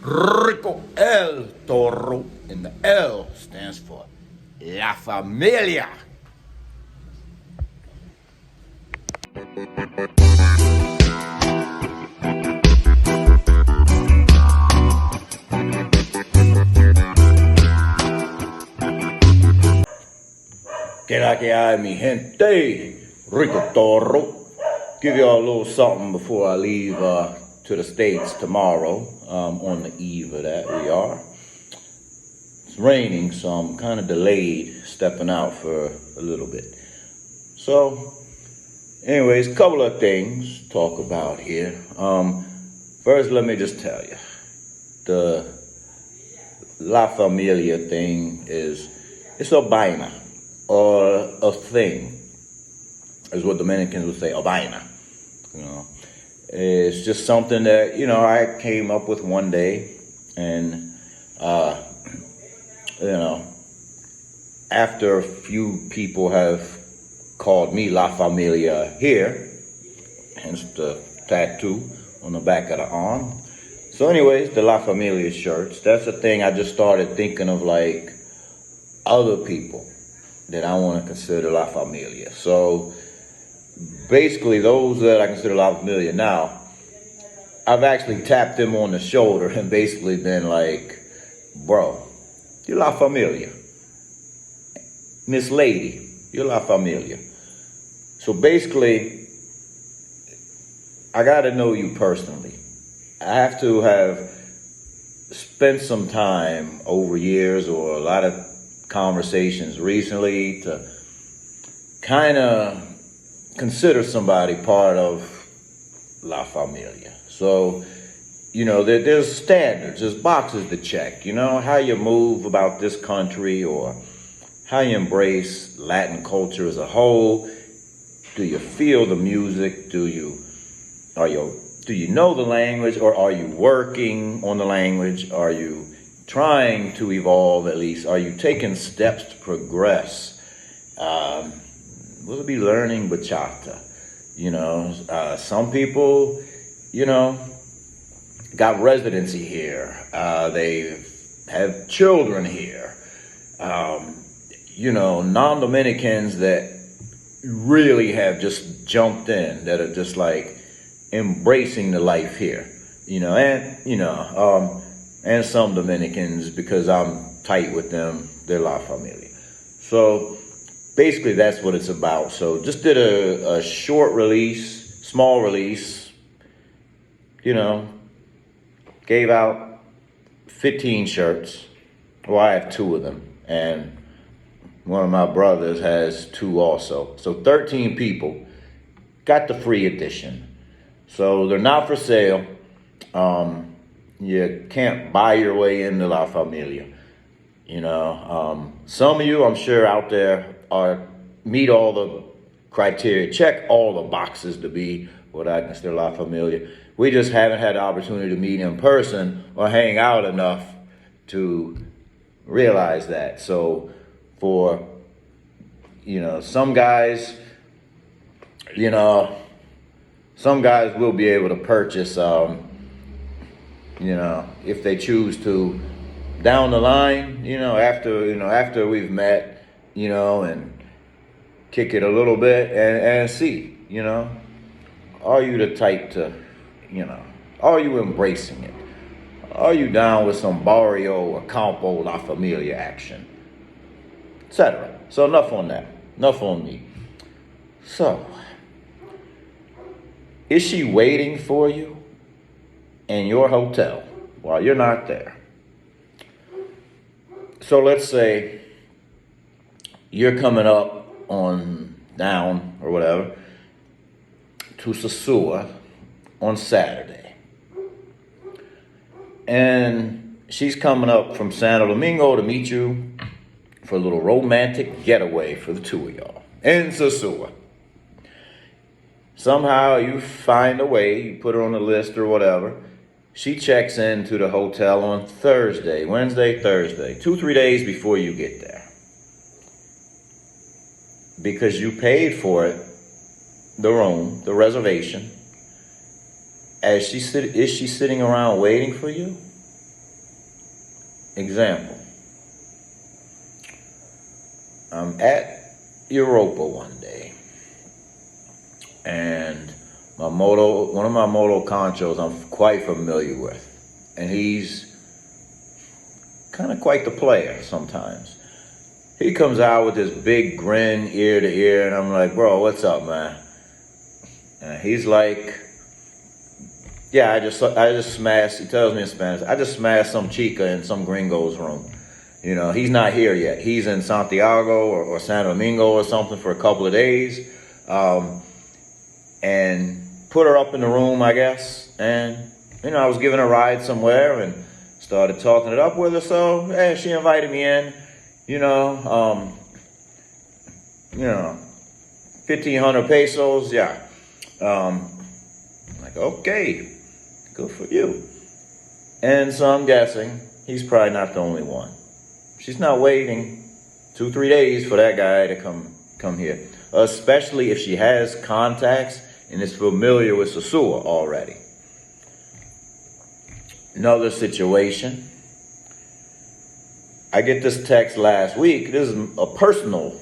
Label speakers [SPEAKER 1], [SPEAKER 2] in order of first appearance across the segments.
[SPEAKER 1] rico.t.toro, and the L stands for La Familia. Que la que hay, mi gente? Rico Toro. Give y'all a little something before I leave to the States tomorrow. On the eve of that, we are. It's raining, so I'm kind of delayed stepping out for a little bit. So, anyways, a couple of things to talk about here. First, let me just tell you, the La Familia thing it's a vaina, or a thing, is what Dominicans would say, a vaina. You know, it's just something that, I came up with one day, and, after a few people have called me La Familia here, hence the tattoo on the back of the arm. So anyways, the La Familia shirts, that's a thing I just started thinking of, like, other people that I want to consider La Familia. So basically, those that I consider La Familia now, I've actually tapped them on the shoulder and basically been like, bro, you're La Familia. Miss Lady, you're La Familia. So basically, I got to know you personally. I have to have spent some time over years, or a lot of conversations recently, to kind of consider somebody part of La Familia. So, there's standards, there's boxes to check, how you move about this country, or how you embrace Latin culture as a whole. Do you feel the music? Do you know the language, or are you working on the language? Are you trying to evolve at least? Are you taking steps to progress? We'll be learning bachata. Some people, got residency here. They have children here. Non-Dominicans that really have just jumped in, that are just like embracing the life here. And some Dominicans, because I'm tight with them, they're La Familia. So basically, that's what it's about. So just did a short release, small release, gave out 15 shirts. Well, I have 2 of them, and one of my brothers has 2 also. So 13 people got the free edition. So they're not for sale. You can't buy your way into La Familia. Some of you, I'm sure, out there meet all the criteria, check all the boxes to be what I consider La Familia. We just haven't had the opportunity to meet in person or hang out enough to realize that. So for, some guys, some guys will be able to purchase, if they choose to, down the line, after we've met, and kick it a little bit and see, are you the type to, are you embracing it? Are you down with some barrio or campo La Familia action, etc.? So enough on that. Enough on me. So, is she waiting for you in your hotel while you're not there? So let's say you're coming up on down or whatever to Sosua on Saturday, and she's coming up from Santo Domingo to meet you for a little romantic getaway for the 2 of y'all in Sosua. Somehow you find a way, you put her on the list or whatever. She checks into the hotel on Wednesday, Thursday, 2-3 days before you get there. Because you paid for it, the room, the reservation. Is she sitting around waiting for you? example. I'm at Europa one day, and one of my moto conchos I'm quite familiar with, and he's kind of quite the player sometimes. He comes out with this big grin ear to ear, and I'm like, bro, what's up, man? And he's like, yeah, I just smashed, he tells me in Spanish, I just smashed some chica in some gringo's room. You know, he's not here yet. He's in Santiago or San Domingo or something for a couple of days. And put her up in the room, I guess. And, you know, I was giving a ride somewhere and started talking it up with her. So, hey, she invited me in, you know, 1,500 pesos, yeah. Like, okay, good for you. And so I'm guessing he's probably not the only one. She's not waiting 2-3 days for that guy to come here, especially if she has contacts and is familiar with Sosua already. Another situation. I get this text last week. This is a personal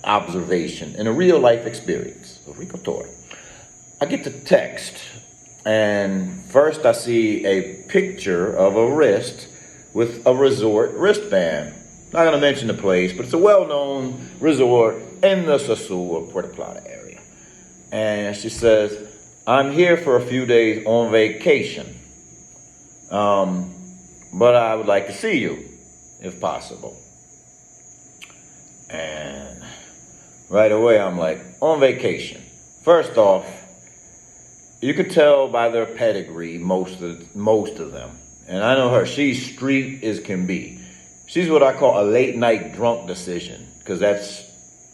[SPEAKER 1] observation and a real life experience of Rico.toro. I get the text, and first I see a picture of a wrist with a resort wristband. Not gonna mention the place, but it's a well-known resort in the Sosua, Puerto Plata area. And she says, I'm here for a few days on vacation, but I would like to see you, if possible. And right away I'm like, on vacation. First off, you could tell by their pedigree, most of them. And I know her, she's street as can be. She's what I call a late night drunk decision, because that's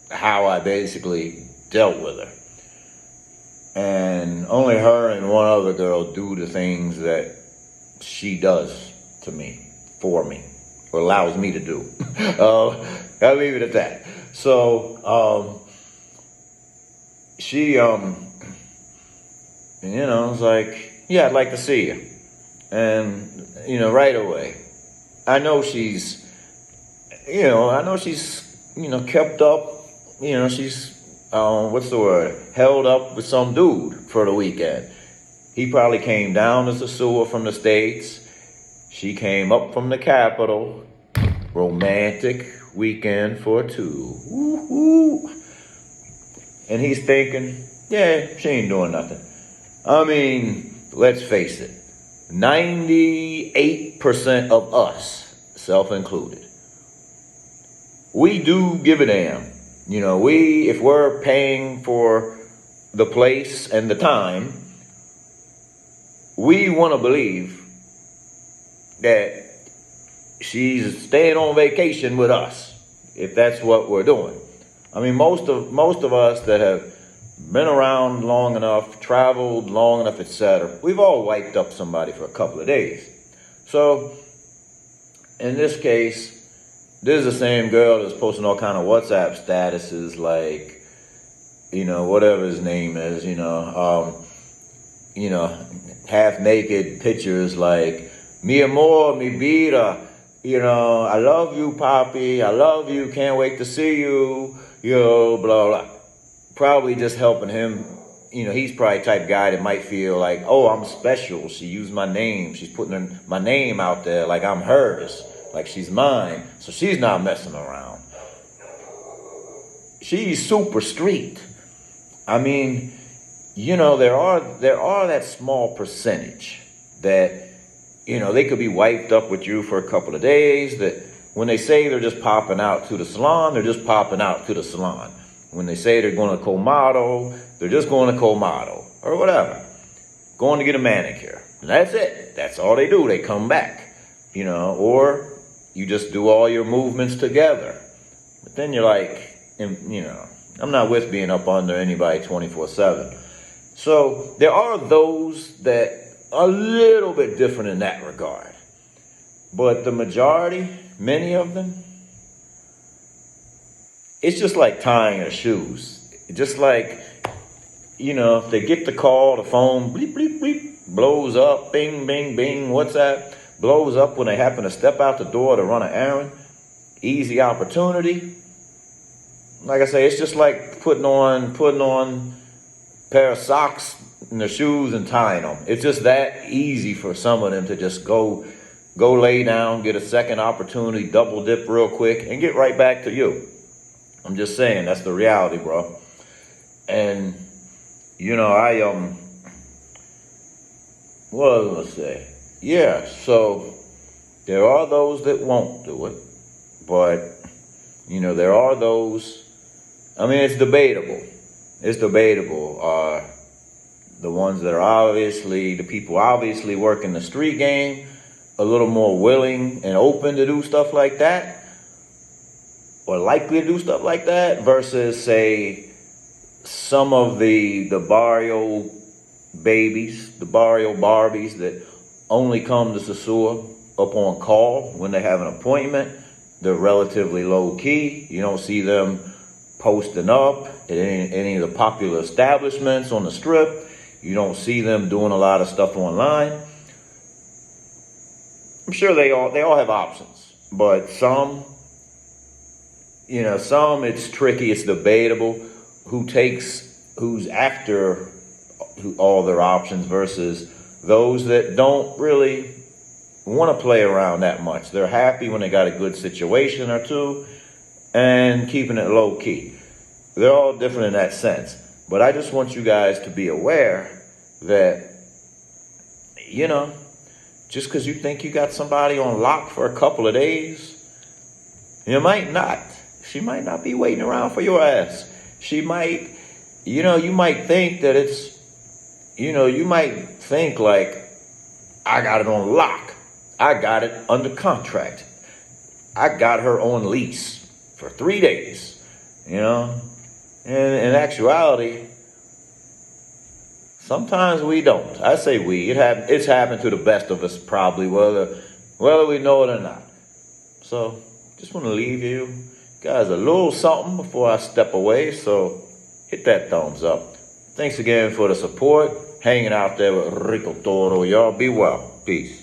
[SPEAKER 1] how I basically dealt with her. And only her and one other girl do the things that she does to me, for me, or allows me to do. I'll leave it at that. So, she, was like, yeah, I'd like to see you. And, right away, I know she's, kept up, she's, held up with some dude for the weekend. He probably came down to Sosua from the States. She came up from the capital. Romantic weekend for two. Woo-hoo. And he's thinking, yeah, she ain't doing nothing. I mean, let's face it. 98% of us, self-included, we do give a damn. If we're paying for the place and the time, we want to believe that she's staying on vacation with us, if that's what we're doing. I mean, most of us that have been around long enough, traveled long enough, etc., we've all wiped up somebody for a couple of days. So, in this case, this is the same girl that's posting all kind of WhatsApp statuses like, whatever his name is, half naked pictures like, mi amor, mi vida, I love you, papi, I love you, can't wait to see you, blah, blah. Probably just helping him, he's probably the type of guy that might feel like, oh, I'm special. She used my name. She's putting my name out there like I'm hers, like she's mine. So she's not messing around. She's super street. I mean, there are that small percentage that, they could be wiped up with you for a couple of days, that when they say they're just popping out to the salon, they're just popping out to the salon. When they say they're going to Colmado, they're just going to Colmado or whatever. Going to get a manicure. And that's it. That's all they do. They come back, or you just do all your movements together. But then you're like, I'm not with being up under anybody 24/7. So there are those that are a little bit different in that regard. But the majority, many of them, it's just like tying their shoes. Just like, if they get the call, the phone, bleep, bleep, bleep, blows up, bing, bing, bing, what's that? blows up when they happen to step out the door to run an errand. Easy opportunity. Like I say, it's just like putting on a pair of socks and their shoes and tying them. It's just that easy for some of them to just go lay down, get a second opportunity, double dip real quick, and get right back to you. I'm just saying, that's the reality, bro. And, you know, what was I gonna say? Yeah, so there are those that won't do it, but, you know, there are those, I mean, it's debatable. It's debatable. The ones that are obviously, the people obviously working the street game, a little more willing and open to do stuff like that, or likely to do stuff like that, versus, say, some of the barrio babies, the barrio Barbies that only come to Sosua up on call when they have an appointment. They're relatively low key. You don't see them posting up at any of the popular establishments on the strip. You don't see them doing a lot of stuff online. I'm sure they all have options, but some it's tricky, it's debatable who's after all their options versus those that don't really want to play around that much. They're happy when they got a good situation or two and keeping it low key. They're all different in that sense. But I just want you guys to be aware that, you know, just because you think you got somebody on lock for a couple of days, you might not. She might not be waiting around for your ass. She might, you might think that it's, you might think like, I got it on lock. I got it under contract. I got her on lease for 3 days, And in actuality, sometimes we don't. I say we. It's happened to the best of us probably, whether we know it or not. So just want to leave you guys a little something before I step away. So hit that thumbs up. Thanks again for the support. Hanging out there with Rico Toro. Y'all be well. Peace.